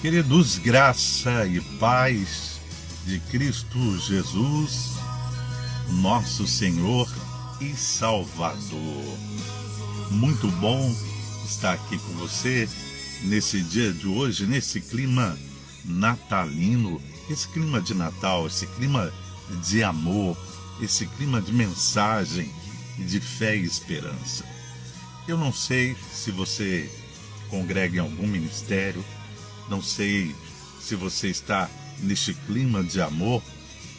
Queridos, graça e paz de Cristo Jesus, nosso Senhor e Salvador. Muito bom estar aqui com você nesse dia de hoje, nesse clima natalino, esse clima de Natal, esse clima de amor, esse clima de mensagem, de fé e esperança. Eu não sei se você congrega em algum ministério, não sei se você está neste clima de amor,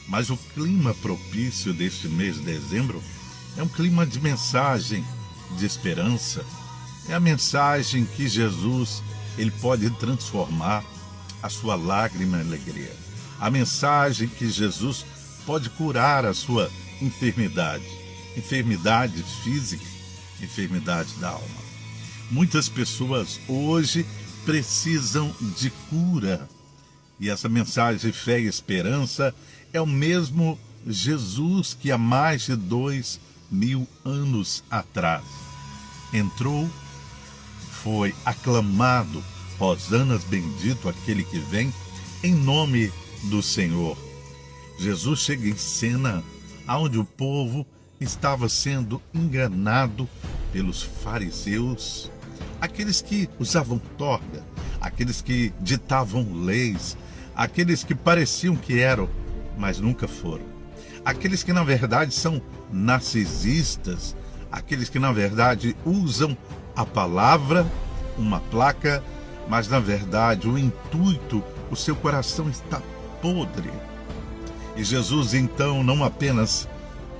mas o clima propício deste mês de dezembro é um clima de mensagem, de esperança. É a mensagem que Jesus ele pode transformar a sua lágrima em alegria. A mensagem que Jesus pode curar a sua enfermidade, enfermidade física, enfermidade da alma. Muitas pessoas hoje precisam de cura. E essa mensagem de fé e esperança é o mesmo Jesus que há mais de 2000 anos atrás entrou, foi aclamado, Hosanas bendito aquele que vem, em nome do Senhor. Jesus chega em cena onde o povo estava sendo enganado pelos fariseus, aqueles que usavam toga, aqueles que ditavam leis, aqueles que pareciam que eram, mas nunca foram. Aqueles que na verdade são narcisistas, aqueles que na verdade usam a palavra, uma placa, mas na verdade o intuito, o seu coração está podre. E Jesus então não apenas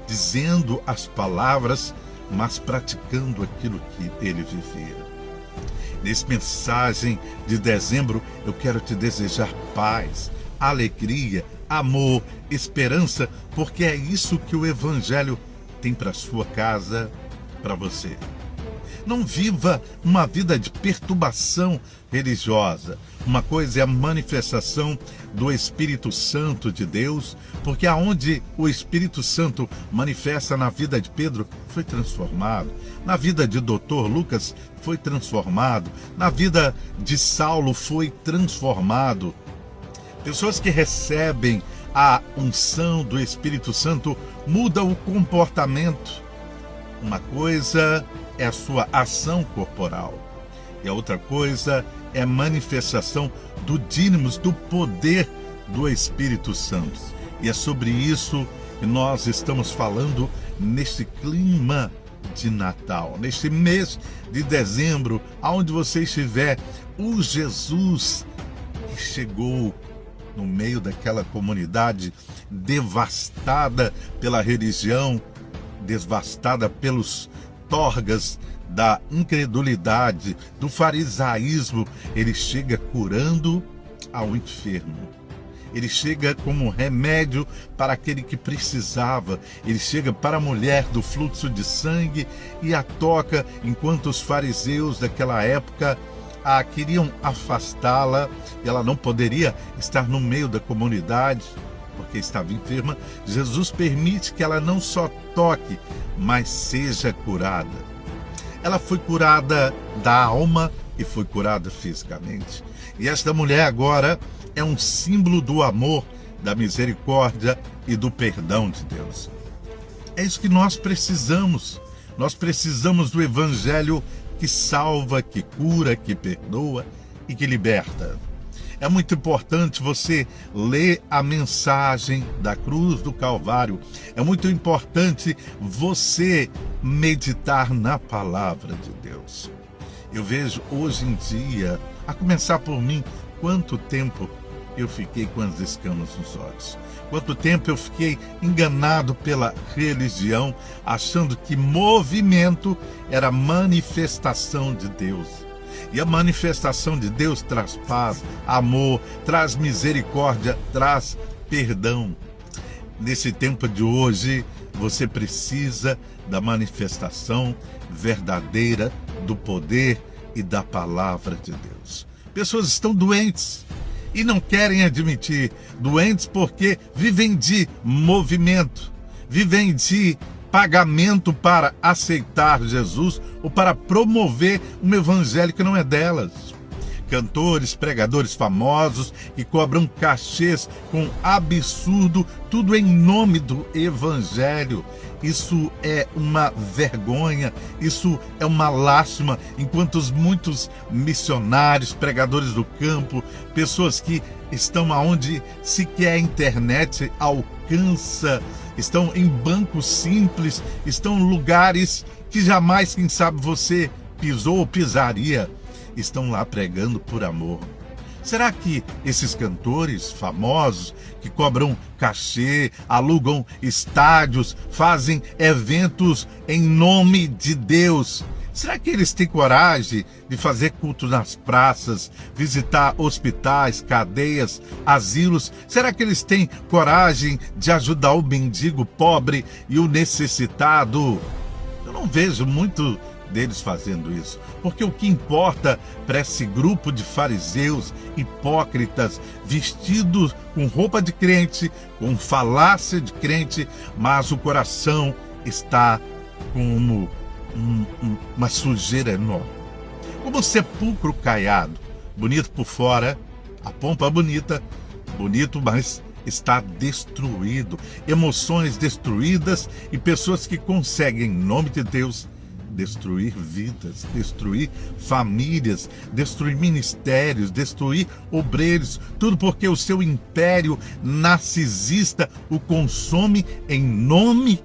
dizendo as palavras, mas praticando aquilo que ele vivia. Nessa mensagem de dezembro, eu quero te desejar paz, alegria, amor, esperança, porque é isso que o Evangelho tem para sua casa, para você. Não viva uma vida de perturbação religiosa. Uma coisa é a manifestação do Espírito Santo de Deus, porque aonde o Espírito Santo manifesta na vida de Pedro, foi transformado. Na vida de Dr. Lucas, foi transformado. Na vida de Saulo, foi transformado. Pessoas que recebem a unção do Espírito Santo mudam o comportamento. Uma coisa é a sua ação corporal e a outra coisa é a manifestação do dínamos, do poder do Espírito Santo. E é sobre isso que nós estamos falando neste clima de Natal, neste mês de dezembro, aonde você estiver, o Jesus que chegou no meio daquela comunidade devastada pela religião, devastada pelos torgas da incredulidade, do farisaísmo, ele chega curando ao enfermo. Ele chega como remédio para aquele que precisava. Ele chega para a mulher do fluxo de sangue e a toca, enquanto os fariseus daquela época queriam afastá-la, e ela não poderia estar no meio da comunidade, porque estava enferma. Jesus permite que ela não só toque, mas seja curada. Ela foi curada da alma e foi curada fisicamente. E esta mulher agora é um símbolo do amor, da misericórdia e do perdão de Deus. É isso que nós precisamos. Nós precisamos do Evangelho que salva, que cura, que perdoa e que liberta. É muito importante você ler a mensagem da cruz do Calvário. É muito importante você meditar na palavra de Deus. Eu vejo hoje em dia, a começar por mim, quanto tempo eu fiquei com as escamas nos olhos. Quanto tempo eu fiquei enganado pela religião, achando que movimento era manifestação de Deus. E a manifestação de Deus traz paz, amor, traz misericórdia, traz perdão. Nesse tempo de hoje, você precisa da manifestação verdadeira do poder e da palavra de Deus. Pessoas estão doentes e não querem admitir. Doentes porque vivem de movimento, vivem de pagamento para aceitar Jesus ou para promover um evangelho que não é delas. cantores, pregadores famosos que cobram cachês com absurdo, tudo em nome do Evangelho. Isso é uma vergonha, isso é uma lástima, enquanto muitos missionários, pregadores do campo, pessoas que estão aonde sequer a internet alcança, estão em bancos simples, estão em lugares que jamais, quem sabe, você pisou ou pisaria, estão lá pregando por amor. Será que esses cantores famosos que cobram cachê, alugam estádios, fazem eventos em nome de Deus, será que eles têm coragem de fazer culto nas praças, visitar hospitais, cadeias, asilos? Será que eles têm coragem de ajudar o mendigo pobre e o necessitado? Eu não vejo muito deles fazendo isso, porque o que importa para esse grupo de fariseus hipócritas, vestidos com roupa de crente, com falácia de crente, mas o coração está como uma sujeira enorme, como um sepulcro caiado, bonito por fora, a pompa bonita, bonito, mas está destruído, emoções destruídas e pessoas que conseguem, em nome de Deus, destruir vidas, destruir famílias, destruir ministérios, destruir obreiros, tudo porque o seu império narcisista o consome em nome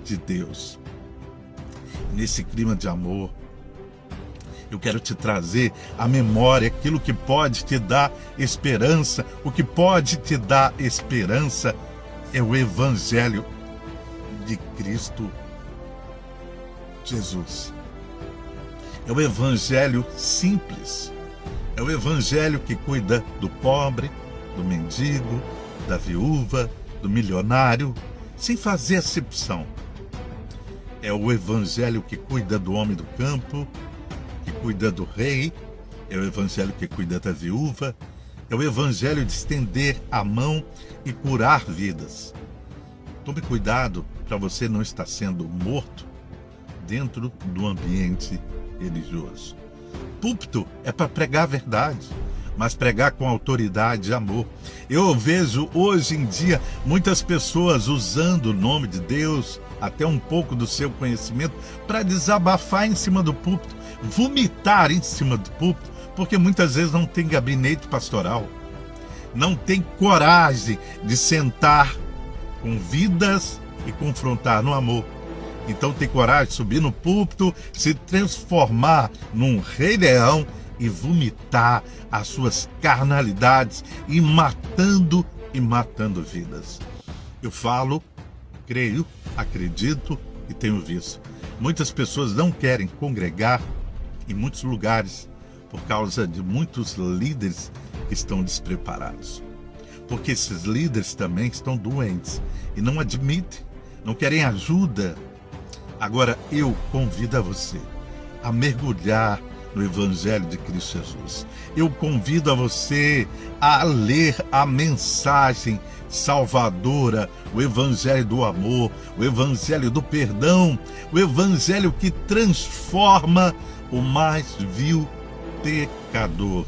de Deus. Nesse clima de amor, eu quero te trazer à memória aquilo que pode te dar esperança. O que pode te dar esperança é o Evangelho de Cristo Jesus. É o Evangelho simples, é o Evangelho que cuida do pobre, do mendigo, da viúva, do milionário, sem fazer acepção. É o Evangelho que cuida do homem do campo, que cuida do rei, é o Evangelho que cuida da viúva, é o Evangelho de estender a mão e curar vidas. Tome cuidado para você não estar sendo morto dentro do ambiente religioso. Púlpito é para pregar a verdade, mas pregar com autoridade e amor. Eu vejo hoje em dia muitas pessoas usando o nome de Deus, até um pouco do seu conhecimento, para desabafar em cima do púlpito, vomitar em cima do púlpito, porque muitas vezes não tem gabinete pastoral, não tem coragem de sentar com vidas e confrontar no amor. Então tem coragem de subir no púlpito, se transformar num rei leão e vomitar as suas carnalidades e matando vidas. Eu falo, creio, acredito e tenho visto. Muitas pessoas não querem congregar em muitos lugares por causa de muitos líderes que estão despreparados. Porque esses líderes também estão doentes e não admitem, não querem ajuda. Agora eu convido a você a mergulhar no Evangelho de Cristo Jesus. Eu convido a você a ler a mensagem salvadora, o Evangelho do amor, o Evangelho do perdão, o Evangelho que transforma o mais vil pecador.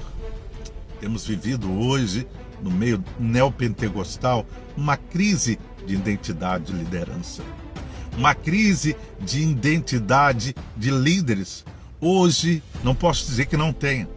Temos vivido hoje, no meio neopentecostal, uma crise de identidade e liderança. Uma crise de identidade de líderes. Hoje, não posso dizer que não tenha.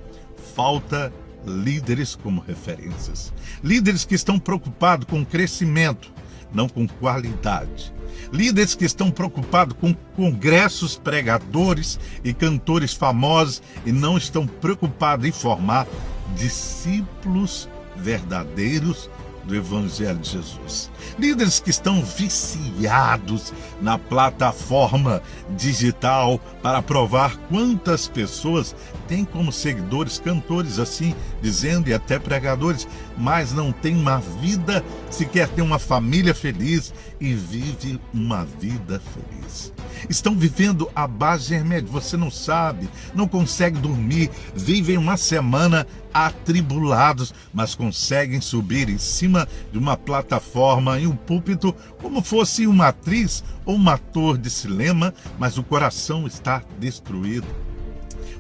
Falta líderes como referências. Líderes que estão preocupados com crescimento, não com qualidade. Líderes que estão preocupados com congressos, pregadores e cantores famosos e não estão preocupados em formar discípulos verdadeiros do Evangelho de Jesus. Líderes que estão viciados na plataforma digital para provar quantas pessoas têm como seguidores cantores assim, dizendo, e até pregadores, mas não tem uma vida, sequer tem uma família feliz e vive uma vida feliz. Estão vivendo à base de remédio, você não sabe, não consegue dormir, vivem uma semana atribulados, mas conseguem subir em cima de uma plataforma, em um púlpito, como fosse uma atriz ou um ator de cinema, mas o coração está destruído.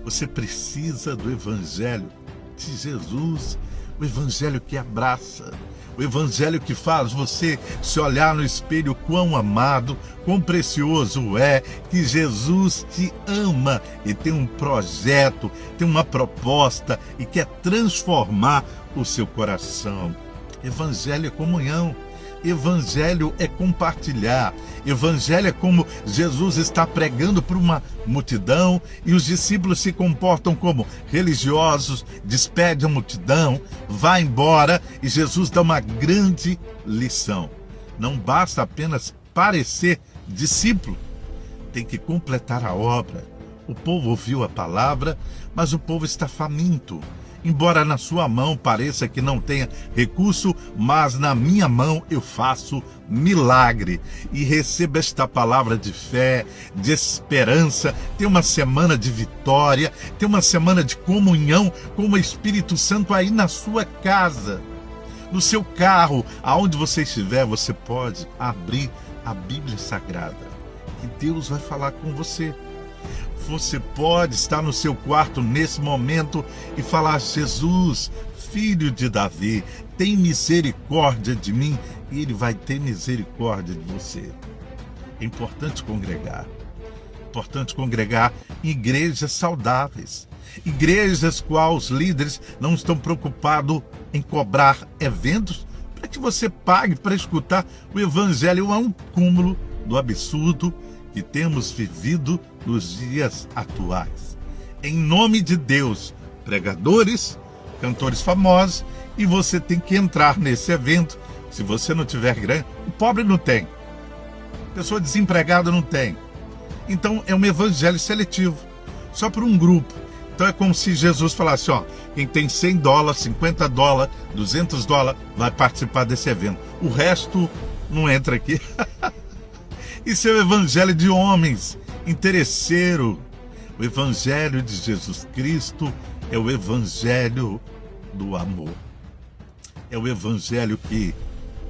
Você precisa do Evangelho de Jesus, o evangelho que abraça, o evangelho que faz você se olhar no espelho quão amado, quão precioso é, que Jesus te ama e tem um projeto, tem uma proposta e quer transformar o seu coração. Evangelho é comunhão. Evangelho é compartilhar. Evangelho é como Jesus está pregando para uma multidão e os discípulos se comportam como religiosos, despedem a multidão, vai embora e Jesus dá uma grande lição. Não basta apenas parecer discípulo, tem que completar a obra. O povo ouviu a palavra, mas o povo está faminto. Embora na sua mão pareça que não tenha recurso, mas na minha mão eu faço milagre. E receba esta palavra de fé, de esperança. Tem uma semana de vitória, tem uma semana de comunhão com o Espírito Santo aí na sua casa. No seu carro, aonde você estiver, você pode abrir a Bíblia Sagrada. E Deus vai falar com você. Você pode estar no seu quarto nesse momento e falar: Jesus, filho de Davi, tem misericórdia de mim, e Ele vai ter misericórdia de você. É importante congregar. Importante congregar em igrejas saudáveis. Igrejas quais os líderes não estão preocupados em cobrar eventos para que você pague para escutar o Evangelho. É um cúmulo do absurdo que temos vivido nos dias atuais. Em nome de Deus, pregadores, cantores famosos, e você tem que entrar nesse evento. Se você não tiver grana, o pobre não tem, pessoa desempregada não tem. Então é um evangelho seletivo, só para um grupo. Então é como se Jesus falasse: ó, quem tem $100, $50, $200 vai participar desse evento. O resto não entra aqui. Isso é o evangelho de homens, interesseiro. O evangelho de Jesus Cristo é o evangelho do amor. É o evangelho que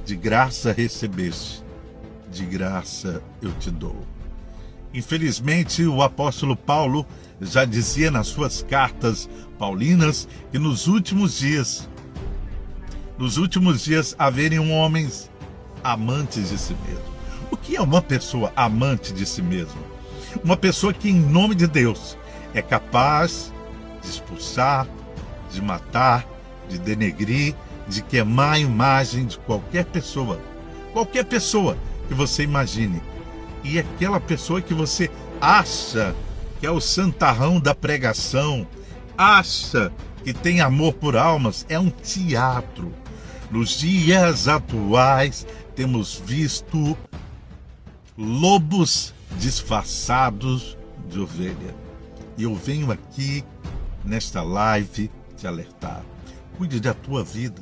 de graça recebeste, de graça eu te dou. Infelizmente, o apóstolo Paulo já dizia nas suas cartas paulinas que nos últimos dias haveriam homens amantes de si mesmo. O que é uma pessoa amante de si mesmo? Uma pessoa que, em nome de Deus, é capaz de expulsar, de matar, de denegrir, de queimar a imagem de qualquer pessoa que você imagine. E aquela pessoa que você acha que é o santarrão da pregação, acha que tem amor por almas, é um teatro. Nos dias atuais, temos visto lobos disfarçados de ovelha. E eu venho aqui, nesta live, te alertar. Cuide da tua vida,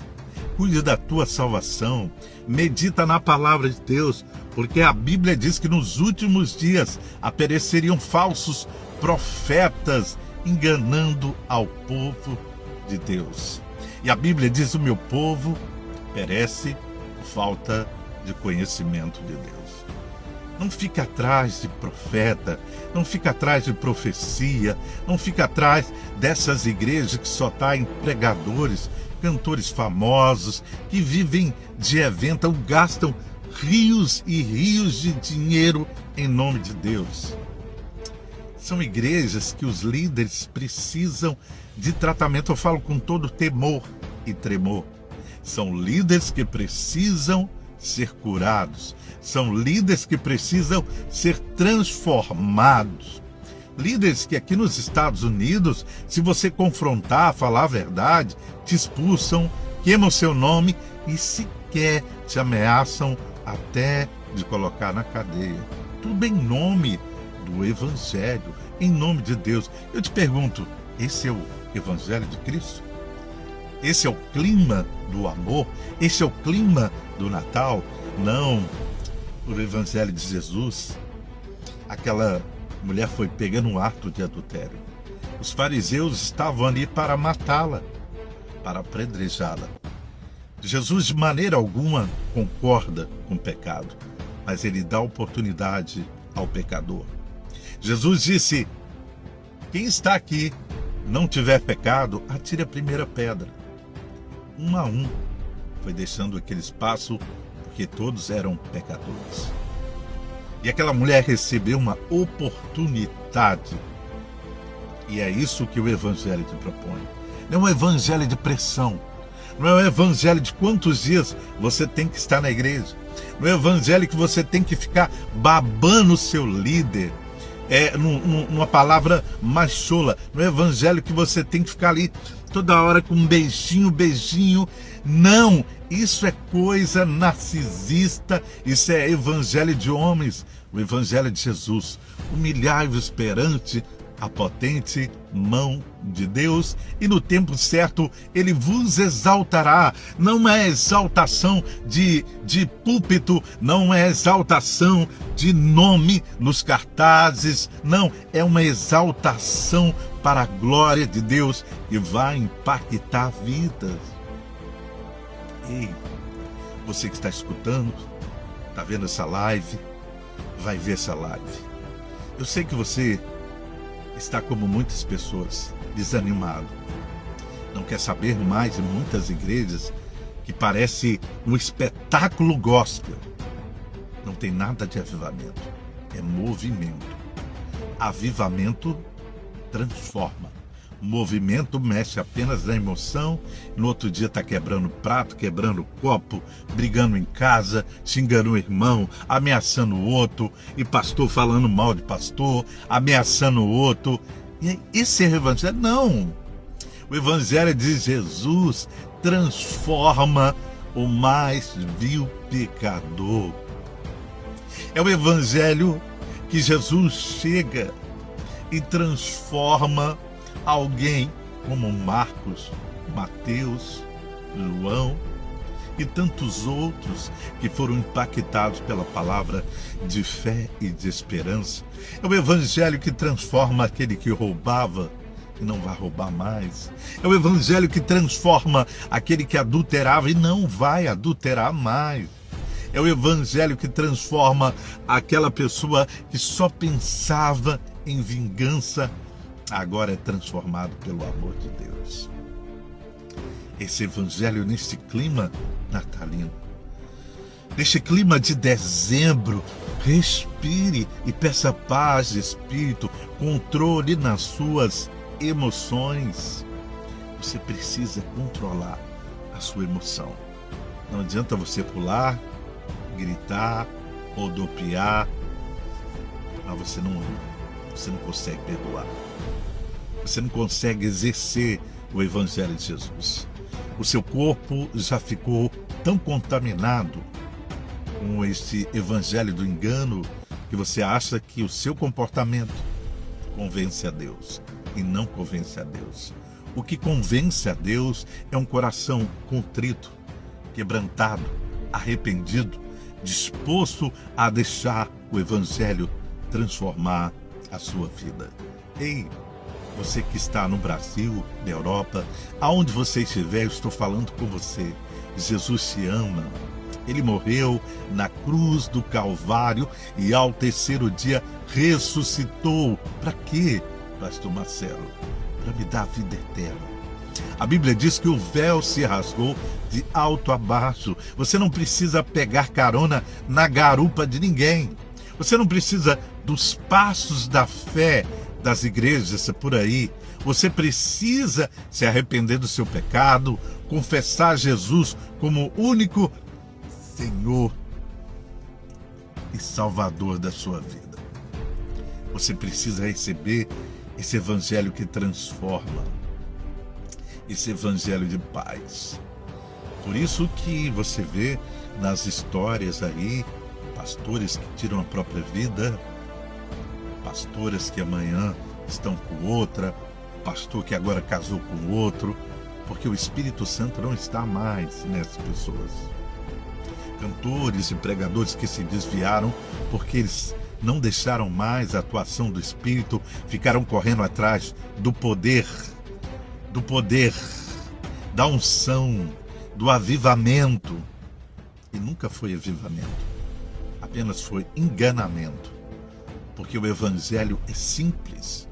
cuide da tua salvação, medita na palavra de Deus, porque a Bíblia diz que nos últimos dias apareceriam falsos profetas enganando ao povo de Deus. E a Bíblia diz: o meu povo perece por falta de conhecimento de Deus. Não fica atrás de profeta, não fica atrás de profecia, não fica atrás dessas igrejas que só tá em pregadores, cantores famosos, que vivem de evento, gastam rios e rios de dinheiro em nome de Deus. São igrejas que os líderes precisam de tratamento. Eu falo com todo temor e tremor. São líderes que precisam ser curados. São líderes que precisam ser transformados. Líderes que aqui nos Estados Unidos, se você confrontar, falar a verdade, te expulsam, queimam seu nome e sequer te ameaçam até de colocar na cadeia. Tudo em nome do Evangelho, em nome de Deus. Eu te pergunto, esse é o Evangelho de Cristo? Esse é o clima do amor? Esse é o clima do Natal? Não, o Evangelho de Jesus. Aquela mulher foi pega num ato de adultério. Os fariseus estavam ali para matá-la, para apedrejá-la. Jesus de maneira alguma concorda com o pecado, mas ele dá oportunidade ao pecador. Jesus disse: quem está aqui não tiver pecado, atire a primeira pedra. Um a um, foi deixando aquele espaço, porque todos eram pecadores. E aquela mulher recebeu uma oportunidade. E é isso que o Evangelho te propõe. Não é um evangelho de pressão. Não é um evangelho de quantos dias você tem que estar na igreja. Não é um evangelho que você tem que ficar babando o seu líder. Numa palavra mais chola. Não é um evangelho que você tem que ficar ali toda hora com um beijinho. Não, isso é coisa narcisista. Isso é evangelho de homens. O evangelho de Jesus. Humilhai-vos perante a potente mão de Deus, e no tempo certo Ele vos exaltará. Não é exaltação de púlpito, não é exaltação de nome nos cartazes, não, é uma exaltação para a glória de Deus que vai impactar vidas. Ei, você que está escutando, está vendo essa live, vai ver essa live. Eu sei que você está como muitas pessoas, desanimado. Não quer saber mais de muitas igrejas que parece um espetáculo gospel. Não tem nada de avivamento, é movimento. Avivamento transforma. Movimento mexe apenas na emoção, no outro dia está quebrando prato, quebrando copo, brigando em casa, xingando o irmão, ameaçando o outro, e pastor falando mal de pastor, ameaçando o outro. E esse é o evangelho? Não! O evangelho de Jesus transforma o mais vil pecador. É o evangelho que Jesus chega e transforma alguém como Marcos, Mateus, João e tantos outros que foram impactados pela palavra de fé e de esperança. É o evangelho que transforma aquele que roubava e não vai roubar mais. É o evangelho que transforma aquele que adulterava e não vai adulterar mais. É o evangelho que transforma aquela pessoa que só pensava em vingança, agora é transformado pelo amor de Deus. Esse evangelho nesse clima natalino, neste clima de dezembro, respire e peça paz de espírito, controle nas suas emoções. Você precisa controlar a sua emoção. Não adianta você pular, gritar, rodopiar, mas você não ama. Você não consegue perdoar. Você não consegue exercer o evangelho de Jesus. O seu corpo já ficou tão contaminado com esse evangelho do engano que você acha que o seu comportamento convence a Deus e não convence a Deus. O que convence a Deus é um coração contrito, quebrantado, arrependido, disposto a deixar o evangelho transformar a sua vida. Ei, você que está no Brasil, na Europa, aonde você estiver, eu estou falando com você. Jesus te ama. Ele morreu na cruz do Calvário e ao terceiro dia ressuscitou. Para quê, pastor Marcelo? Para me dar a vida eterna. A Bíblia diz que o véu se rasgou de alto a baixo. Você não precisa pegar carona na garupa de ninguém. Você não precisa dos passos da fé das igrejas por aí. Você precisa se arrepender do seu pecado, confessar Jesus como único Senhor e Salvador da sua vida. Você precisa receber esse evangelho que transforma, esse evangelho de paz. Por isso que você vê nas histórias aí, pastores que tiram a própria vida, pastoras que amanhã estão com outra, pastor que agora casou com outro, porque o Espírito Santo não está mais nessas pessoas. Cantores e pregadores que se desviaram porque eles não deixaram mais a atuação do Espírito, ficaram correndo atrás do poder, da unção, do avivamento. E nunca foi avivamento, apenas foi enganamento. Porque o evangelho é simples.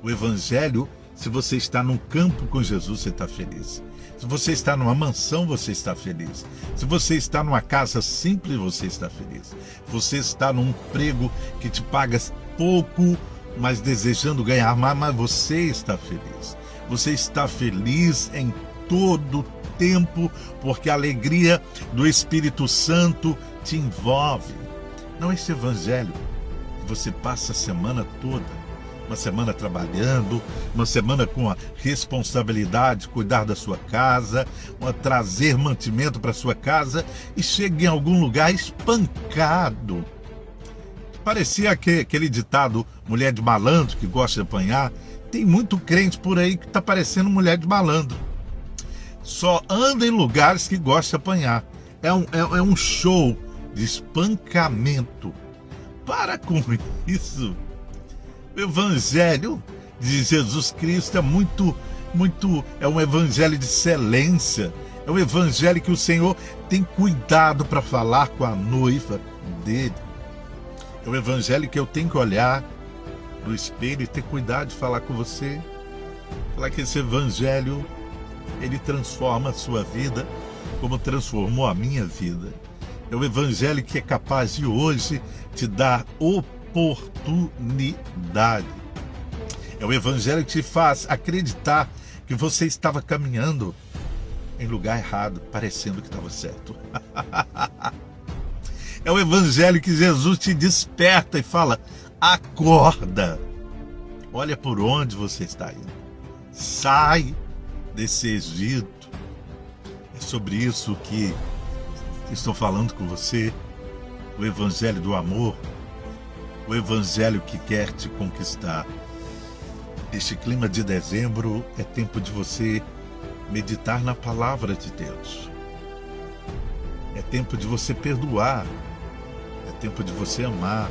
O evangelho Se você está num campo com Jesus, você está feliz. Se você está numa mansão, você está feliz. Se você está numa casa simples, você está feliz. Se você está num emprego que te paga pouco, mas desejando ganhar mais, mas você está feliz. Você está feliz em todo tempo, porque a alegria do Espírito Santo te envolve. Não é esse evangelho que você passa a semana toda, uma semana trabalhando, uma semana com a responsabilidade de cuidar da sua casa, trazer mantimento para sua casa e chega em algum lugar espancado. Parecia aquele ditado, mulher de malandro que gosta de apanhar. Tem muito crente por aí que está parecendo mulher de malandro. Só anda em lugares que gosta de apanhar. É um show de espancamento. Para com isso. O evangelho de Jesus Cristo é é um evangelho de excelência. É um evangelho que o Senhor tem cuidado para falar com a noiva dele. É um evangelho que eu tenho que olhar no espelho e ter cuidado de falar com você. Falar que esse evangelho, ele transforma a sua vida como transformou a minha vida. É o evangelho que é capaz de hoje te dar oportunidade. É o evangelho que te faz acreditar que você estava caminhando em lugar errado, parecendo que estava certo. É o evangelho que Jesus te desperta e fala: acorda, olha por onde você está indo, sai desse Egito. É sobre isso que estou falando com você. O evangelho do amor, o evangelho que quer te conquistar. Este clima de dezembro é tempo de você meditar na palavra de Deus. É tempo de você perdoar. É tempo de você amar.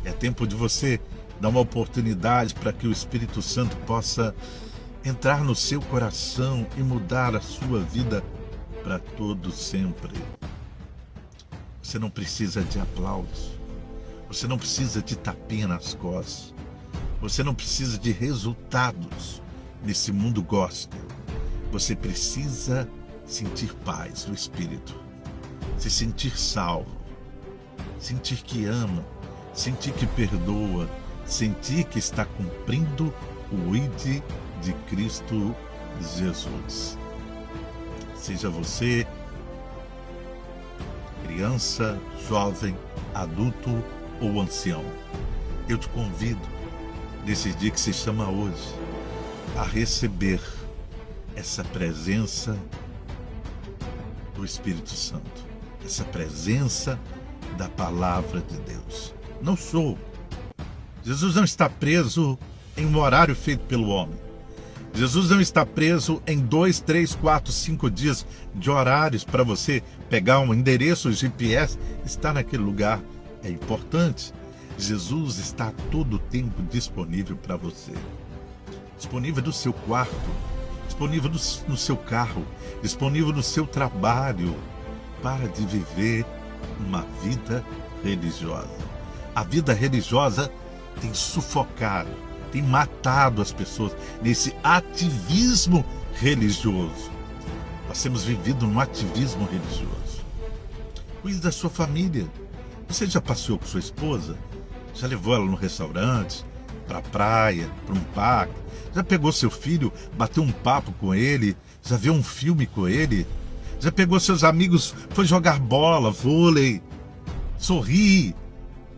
É tempo de você dar uma oportunidade para que o Espírito Santo possa entrar no seu coração e mudar a sua vida para todo sempre. Você não precisa de aplausos. Você não precisa de tapinha nas costas. Você não precisa de resultados nesse mundo gospel. Você precisa sentir paz no Espírito. Se sentir salvo. Sentir que ama. Sentir que perdoa. Sentir que está cumprindo o ID de Cristo Jesus. Seja você criança, jovem, adulto ou ancião, eu te convido, nesse dia que se chama hoje, a receber essa presença do Espírito Santo, essa presença da palavra de Deus. Não sou. Jesus não está preso em um horário feito pelo homem. Jesus não está preso em 2, 3, 4, 5 dias de horários para você pegar um endereço GPS e estar naquele lugar. É importante. Jesus está a todo tempo disponível para você. Disponível no seu quarto, disponível no seu carro, disponível no seu trabalho. Para de viver uma vida religiosa. A vida religiosa tem sufocado, tem matado as pessoas nesse ativismo religioso. Nós temos vivido num ativismo religioso. Cuide da sua família. Você já passeou com sua esposa? Já levou ela no restaurante, para a praia, para um parque? Já pegou seu filho, bateu um papo com ele? Já viu um filme com ele? Já pegou seus amigos, foi jogar bola, vôlei, sorrir,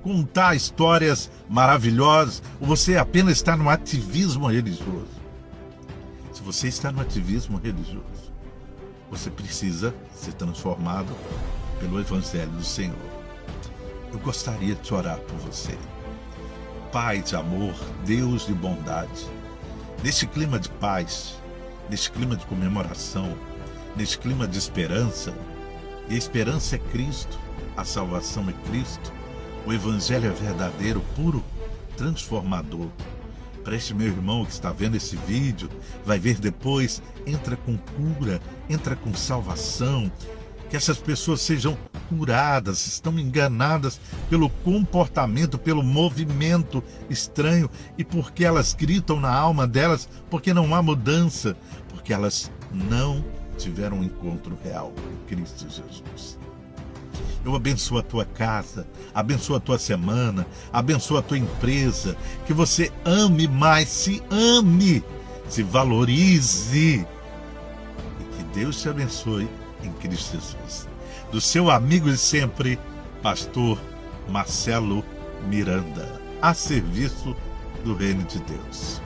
contar histórias maravilhosas? Ou você apenas está no ativismo religioso? Se você está no ativismo religioso, você precisa ser transformado pelo Evangelho do Senhor. Eu gostaria de orar por você. Pai de amor, Deus de bondade, neste clima de paz, neste clima de comemoração, neste clima de esperança, e a esperança é Cristo, a salvação é Cristo, o Evangelho é verdadeiro, puro, transformador. Para este meu irmão que está vendo esse vídeo, vai ver depois, entra com cura, entra com salvação, que essas pessoas sejam torturadas, estão enganadas pelo comportamento, pelo movimento estranho, e porque elas gritam na alma delas, porque não há mudança, porque elas não tiveram um encontro real com Cristo Jesus. Eu abençoo a tua casa, abençoo a tua semana, abençoo a tua empresa, que você ame mais, se ame, se valorize, e que Deus te abençoe em Cristo Jesus. Do seu amigo de sempre, pastor Marcelo Miranda, a serviço do Reino de Deus.